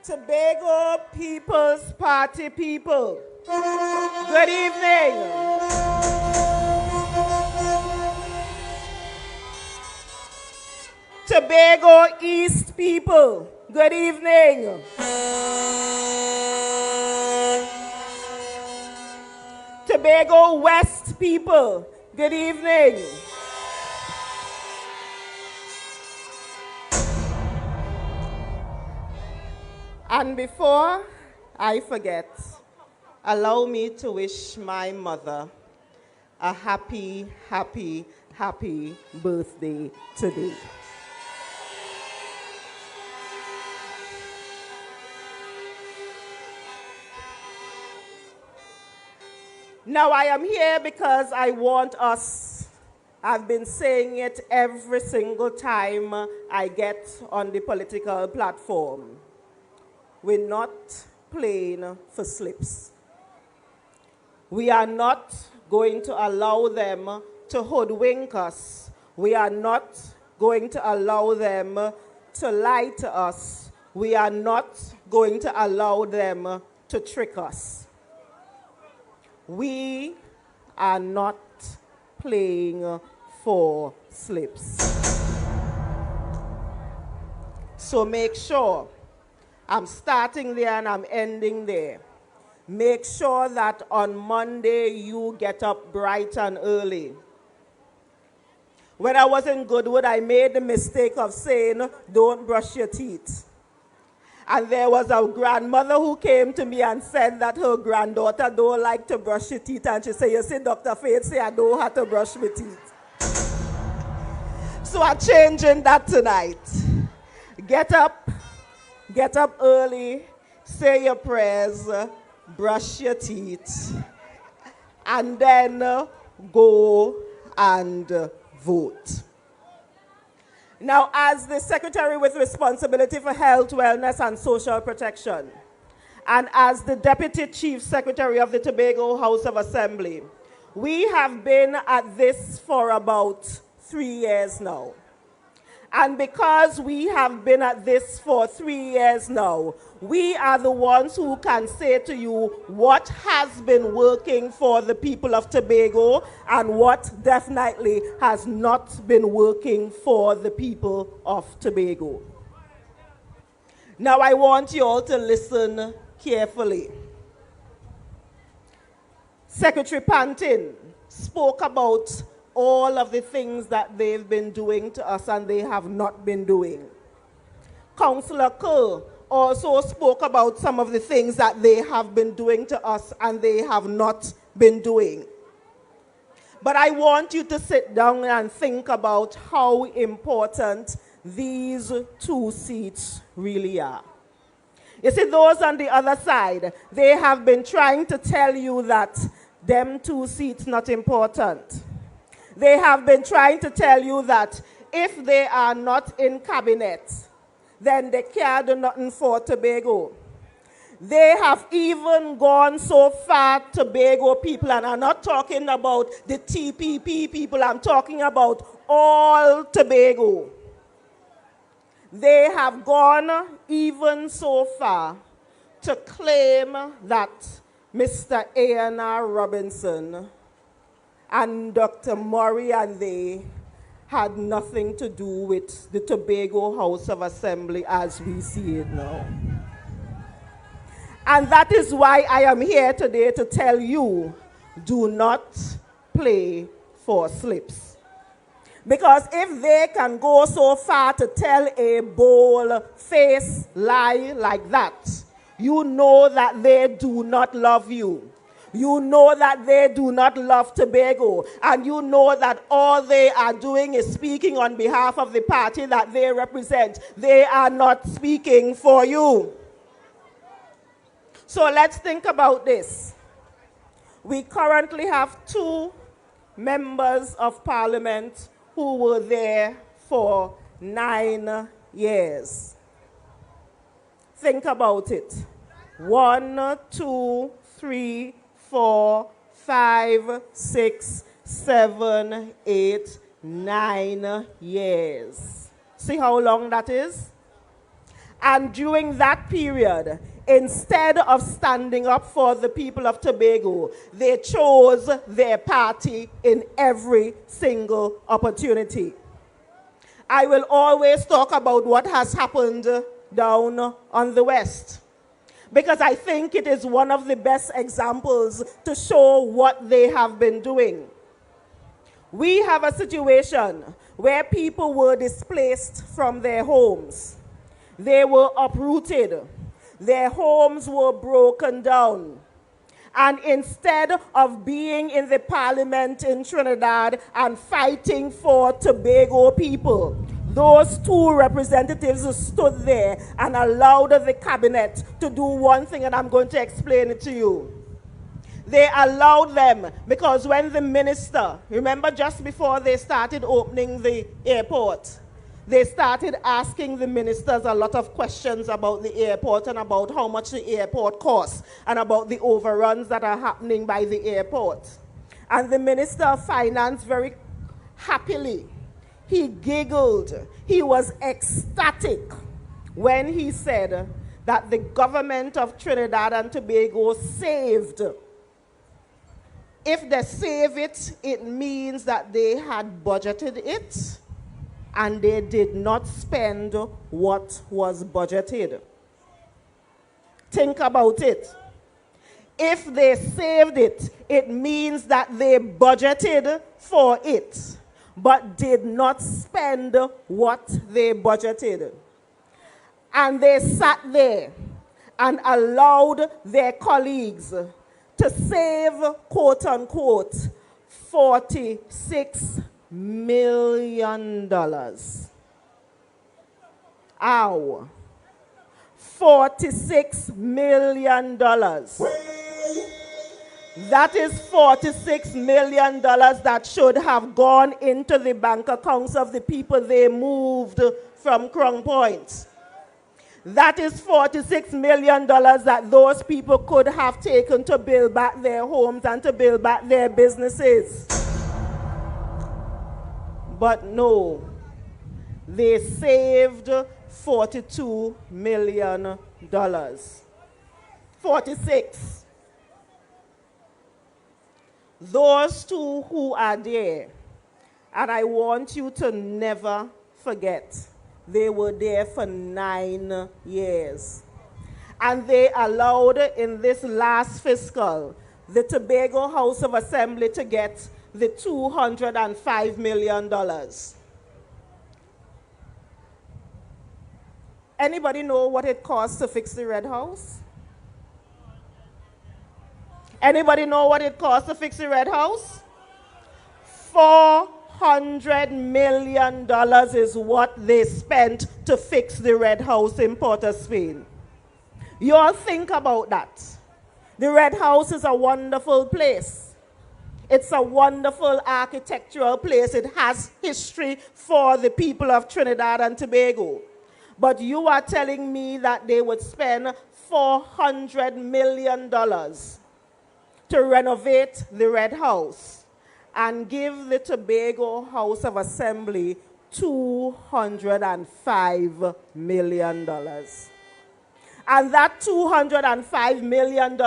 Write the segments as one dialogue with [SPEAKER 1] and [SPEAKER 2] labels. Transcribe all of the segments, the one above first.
[SPEAKER 1] Tobago People's Party people, good evening. Tobago East people, good evening. Tobago West people, good evening. And before I forget, allow me to wish my mother a happy, happy, happy birthday today. Now I am here because I want us, I've been saying it every single time I get on the political platform. We're not playing for slips. We are not going to allow them to hoodwink us. We are not going to allow them to lie to us. We are not going to allow them to trick us. We are not playing for slips. So make sure, I'm starting there and I'm ending there. Make sure that on Monday you get up bright and early. When I was in Goodwood, I made the mistake of saying, don't brush your teeth. And there was a grandmother who came to me and said that her granddaughter don't like to brush her teeth. And she said, you see, Dr. Faith say I don't have to brush my teeth. So I'm changing that tonight. Get up early, say your prayers, brush your teeth, and then go and vote. Now, as the Secretary with responsibility for health, wellness, and social protection, and as the Deputy Chief Secretary of the Tobago House of Assembly, we have been at this for about 3 years now. And because we have been at this for 3 years now, we are the ones who can say to you what has been working for the people of Tobago and what definitely has not been working for the people of Tobago. Now I want you all to listen carefully. Secretary Pantin spoke about all of the things that they've been doing to us and they have not been doing. Councillor Kerr also spoke about some of the things that they have been doing to us and they have not been doing. But I want you to sit down and think about how important these 2 seats really are. You see, those on the other side, they have been trying to tell you that them 2 seats not important. They have been trying to tell you that if they are not in cabinet, then they can't do nothing for Tobago. They have even gone so far, Tobago people, and I'm not talking about the TPP people, I'm talking about all Tobago. They have gone even so far to claim that Mr. A.N.R. Robinson and Dr. Murray and they had nothing to do with the Tobago House of Assembly as we see it now. And that is why I am here today to tell you, do not play for slips. Because if they can go so far to tell a bold-faced lie like that, you know that they do not love you. You know that they do not love Tobago, and you know that all they are doing is speaking on behalf of the party that they represent. They are not speaking for you. So let's think about this. We currently have 2 members of parliament who were there for 9 years. Think about it. 1, 2, 3, 4, 5, 6, 7, 8, 9 years. See how long that is? And during that period, instead of standing up for the people of Tobago, they chose their party in every single opportunity. I will always talk about what has happened down on the West, because I think it is one of the best examples to show what they have been doing. We have a situation where people were displaced from their homes. They were uprooted. Their homes were broken down. And instead of being in the parliament in Trinidad and fighting for Tobago people, those two representatives stood there and allowed the cabinet to do one thing, and I'm going to explain it to you. They allowed them because when the minister, remember just before they started opening the airport, they started asking the ministers a lot of questions about the airport and about how much the airport costs and about the overruns that are happening by the airport. And the Minister of Finance very happily, he giggled, he was ecstatic when he said that the government of Trinidad and Tobago saved. If they save it, it means that they had budgeted it and they did not spend what was budgeted. Think about it. If they saved it, it means that they budgeted for it, but did not spend what they budgeted. And they sat there and allowed their colleagues to save, quote unquote, $46 million. Ow. $46 million. That is $46 million that should have gone into the bank accounts of the people they moved from Crown Point. That is $46 million that those people could have taken to build back their homes and to build back their businesses. But no, they saved $42 million. 46. Those two who are there, and I want you to never forget, they were there for 9 years. And they allowed in this last fiscal the Tobago House of Assembly to get the $205 million. Anybody know what it costs to fix the Red House? Anybody know what it costs to fix the Red House? $400 million is what they spent to fix the Red House in Port of Spain. You all think about that. The Red House is a wonderful place. It's a wonderful architectural place. It has history for the people of Trinidad and Tobago. But you are telling me that they would spend $400 million to renovate the Red House and give the Tobago House of Assembly $205 million. And that $205 million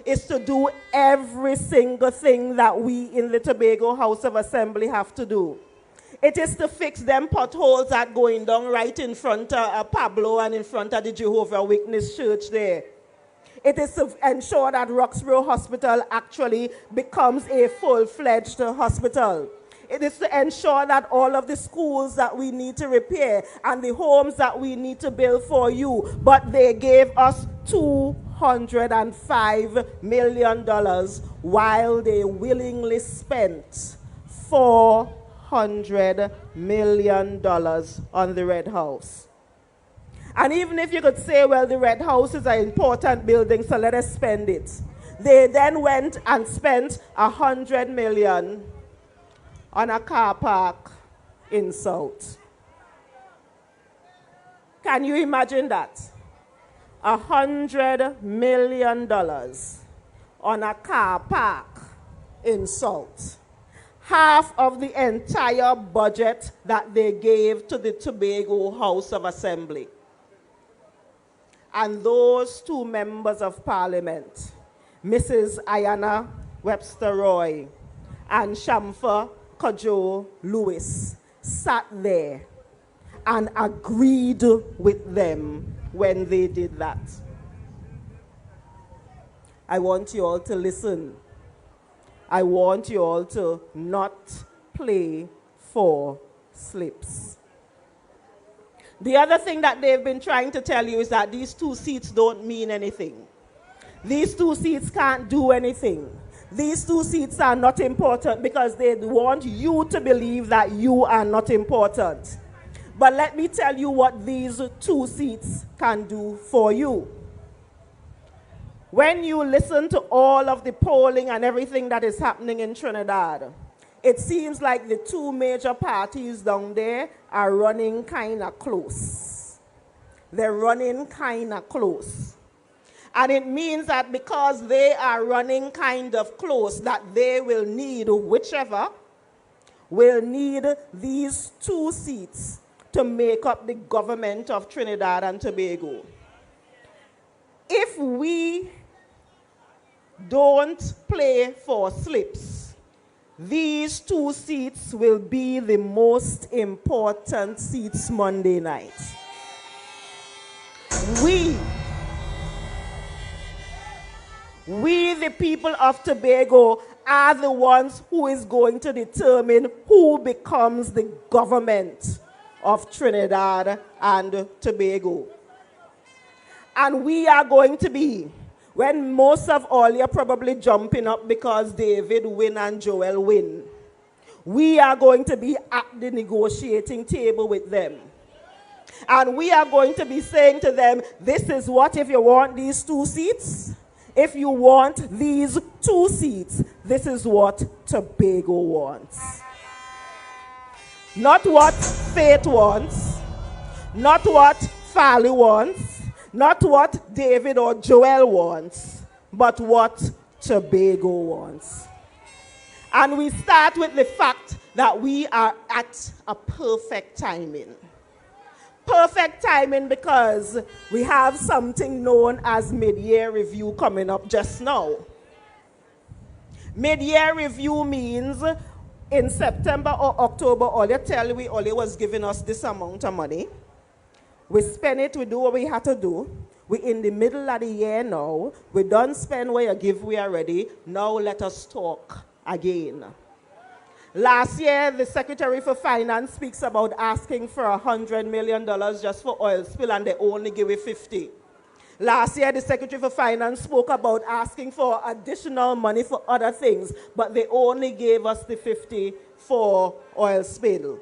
[SPEAKER 1] is to do every single thing that we in the Tobago House of Assembly have to do. It is to fix them potholes that going down right in front of Pablo and in front of the Jehovah's Witness Church there. It is to ensure that Roxborough Hospital actually becomes a full-fledged hospital. It is to ensure that all of the schools that we need to repair and the homes that we need to build for you, but they gave us $205 million while they willingly spent $400 million on the Red House. And even if you could say, well, the Red House is an important building, so let us spend it. They then went and spent $100 million on a car park in South. Can you imagine that? $100 million on a car park in South. Half of the entire budget that they gave to the Tobago House of Assembly. and those two members of parliament, Mrs. Ayanna Webster Roy and Shamfa Cudjoe Lewis, sat there and agreed with them when they did that. I want you all to listen. I want you all to not play for slips. The other thing that they've been trying to tell you is that these 2 seats don't mean anything. These 2 seats can't do anything. These 2 seats are not important because they want you to believe that you are not important. But let me tell you what these 2 seats can do for you. When you listen to all of the polling and everything that is happening in Trinidad, it seems like the 2 major parties down there are running kind of close. They're running kind of close. And it means that because they are running kind of close, that they will need, whichever, will need these 2 seats to make up the government of Trinidad and Tobago. If we don't play for slips, these 2 seats will be the most important seats Monday night. We, the people of Tobago, are the ones who is going to determine who becomes the government of Trinidad and Tobago. And we are going to be, when most of all you're probably jumping up because David win and Joel win, we are going to be at the negotiating table with them. And we are going to be saying to them, this is what, if you want these 2 seats, if you want these 2 seats, this is what Tobago wants. Not what Faith wants, not what Fally wants, not what David or Joel wants, but what Tobago wants. And we start with the fact that we are at a perfect timing. Perfect timing because we have something known as mid-year review coming up just now. Mid-year review means in September or October, all you was giving us this amount of money. We spend it, we do what we had to do. We're in the middle of the year now. We don't spend what you give, we are ready. Now let us talk again. Last year, the Secretary for Finance speaks about asking for $100 million just for oil spill, and they only give it 50. Last year, the Secretary for Finance spoke about asking for additional money for other things, but they only gave us the 50 for oil spill.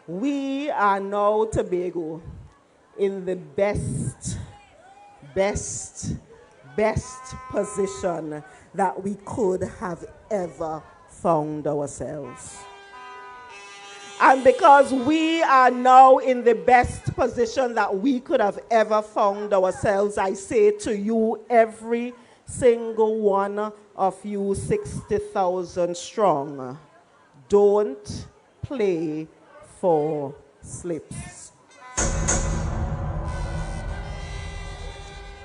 [SPEAKER 1] We are now, Tobago, in the best position that we could have ever found ourselves. And because we are now in the best position that we could have ever found ourselves, I say to you, every single one of you 60,000 strong, don't play for slips.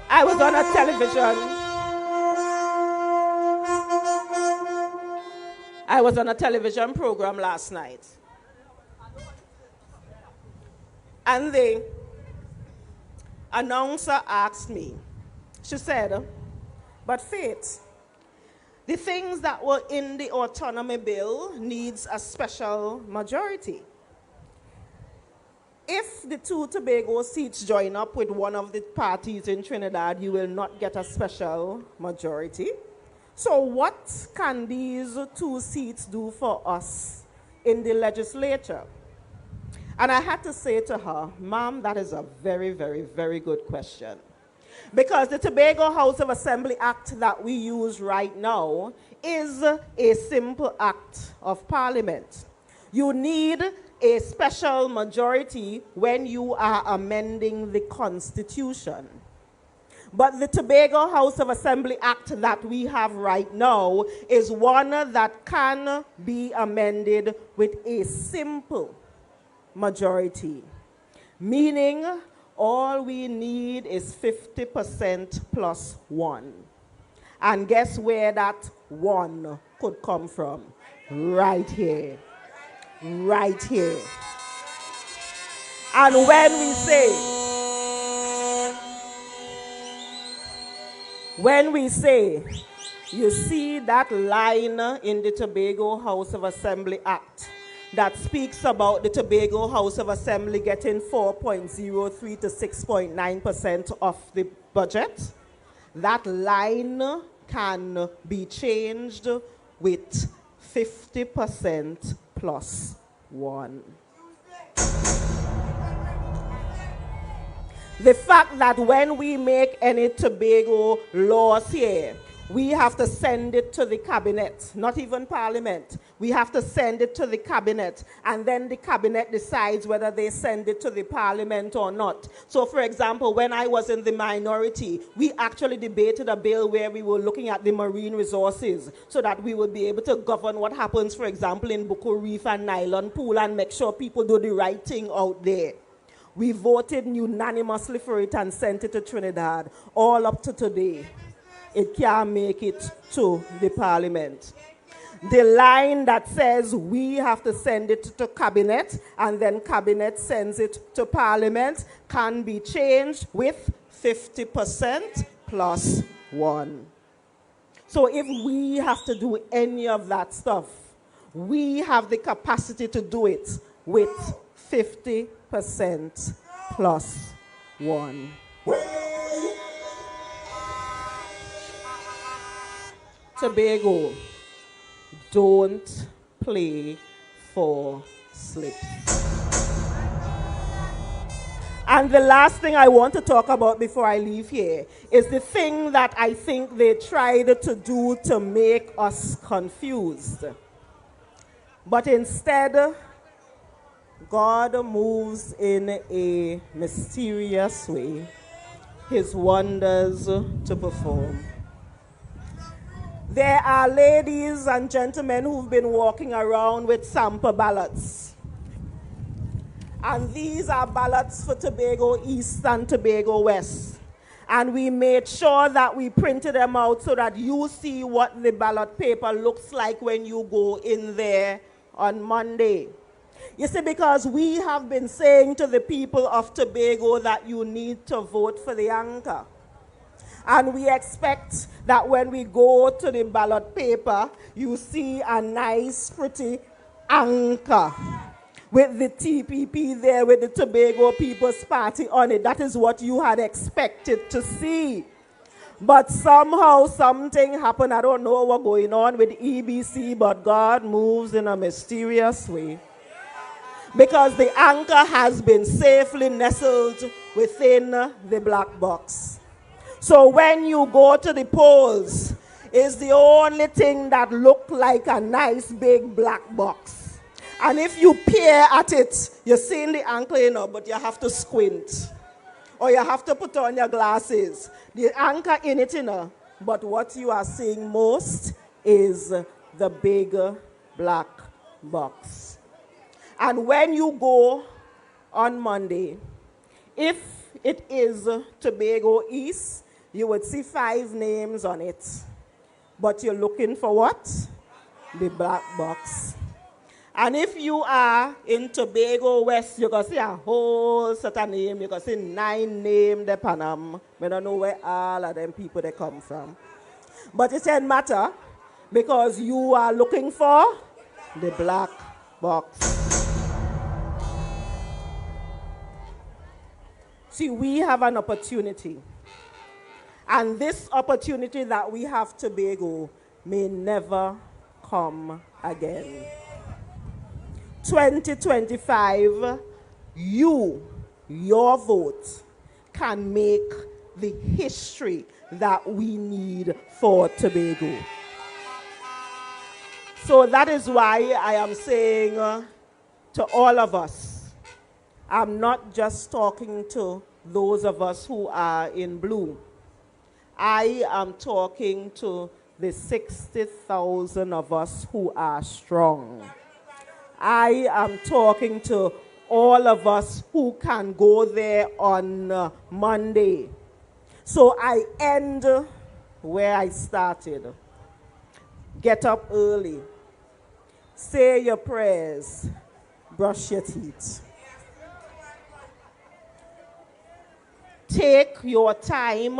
[SPEAKER 1] I was on a television. I was on a television program last night. And the announcer asked me, she said, but Faith, the things that were in the autonomy bill needs a special majority. If the 2 Tobago seats join up with one of the parties in Trinidad, you will not get a special majority. So what can these 2 seats do for us in the legislature? And I had to say to her, Ma'am, that is a very, very, very good question. Because the Tobago House of Assembly Act that we use right now is a simple act of parliament. You need a special majority when you are amending the Constitution. But the Tobago House of Assembly Act that we have right now is one that can be amended with a simple majority, meaning all we need is 50% plus 1. And guess where that 1 could come from? Right here. Right here. And when we say, you see that line in the Tobago House of Assembly Act that speaks about the Tobago House of Assembly getting 4.03 to 6.9% of the budget? That line can be changed with 50% plus 1. The fact that when we make any Tobago laws here, we have to send it to the cabinet, not even parliament. We have to send it to the cabinet, and then the cabinet decides whether they send it to the parliament or not. So, for example, when I was in the minority, we actually debated a bill where we were looking at the marine resources so that we would be able to govern what happens, for example, in Buko Reef and Nylon Pool and make sure people do the right thing out there. We voted unanimously for it and sent it to Trinidad, all up to today. It can't make it to the parliament. The line that says we have to send it to cabinet and then cabinet sends it to parliament can be changed with 50% plus 1. So if we have to do any of that stuff, we have the capacity to do it with 50% plus 1. Tobago, don't play for slips. And the last thing I want to talk about before I leave here is the thing that I think they tried to do to make us confused. But instead, God moves in a mysterious way, his wonders to perform. There are ladies and gentlemen who've been walking around with sample ballots. And these are ballots for Tobago East and Tobago West. And we made sure that we printed them out so that you see what the ballot paper looks like when you go in there on Monday. You see, because we have been saying to the people of Tobago that you need to vote for the anchor. And we expect that when we go to the ballot paper, you see a nice, pretty anchor with the TPP there, with the Tobago People's Party on it. That is what you had expected to see. But somehow something happened. I don't know what's going on with EBC, but God moves in a mysterious way. Because the anchor has been safely nestled within the black box. So when you go to the polls, it's the only thing that looks like a nice big black box. And if you peer at it, you're seeing the anchor, you know, but you have to squint. Or you have to put on your glasses. The anchor in it, you know, but what you are seeing most is the big black box. And when you go on Monday, if it is Tobago East, you would see 5 names on it. But you're looking for what? The black box. And if you are in Tobago West, you can see a whole set of names. You can see 9 names there, Panam. We don't know where all of them people they come from. But it doesn't matter because you are looking for the black box. See, we have an opportunity. And this opportunity that we have Tobago may never come again. 2025, your vote can make the history that we need for Tobago. So that is why I am saying to all of us, I'm not just talking to those of us who are in blue. I am talking to the 60,000 of us who are strong. I am talking to all of us who can go there on Monday. So I end where I started. Get up early. Say your prayers. Brush your teeth. Take your time.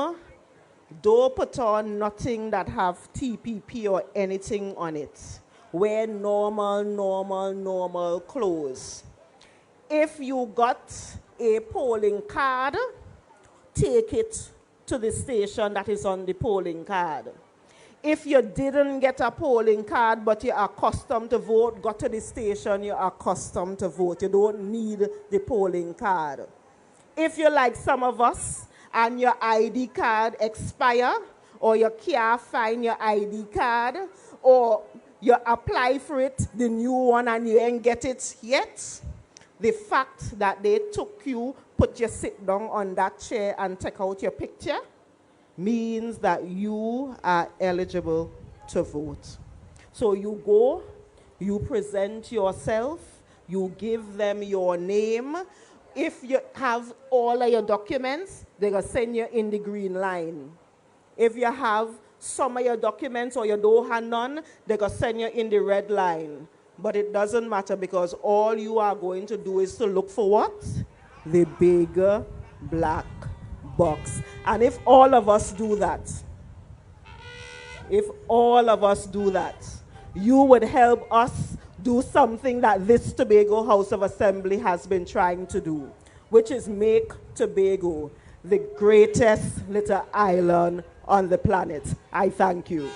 [SPEAKER 1] Don't put on nothing that have TPP or anything on it. Wear normal clothes. If you got a polling card, take it to the station that is on the polling card. If you didn't get a polling card but you're accustomed to vote, go to the station, you're accustomed to vote. You don't need the polling card. If you're like some of us and your ID card expire, or you can't find your ID card, or you apply for it, the new one, and you ain't get it yet, the fact that they took you, put you sit down on that chair and take out your picture means that you are eligible to vote. So you go, you present yourself, you give them your name. If you have all of your documents, they're going to send you in the green line. If you have some of your documents or you don't have none, they're going to send you in the red line. But it doesn't matter, because all you are going to do is to look for what? The bigger black box. And if all of us do that, you would help us do something that this Tobago House of Assembly has been trying to do, which is make Tobago the greatest little island on the planet. I thank you.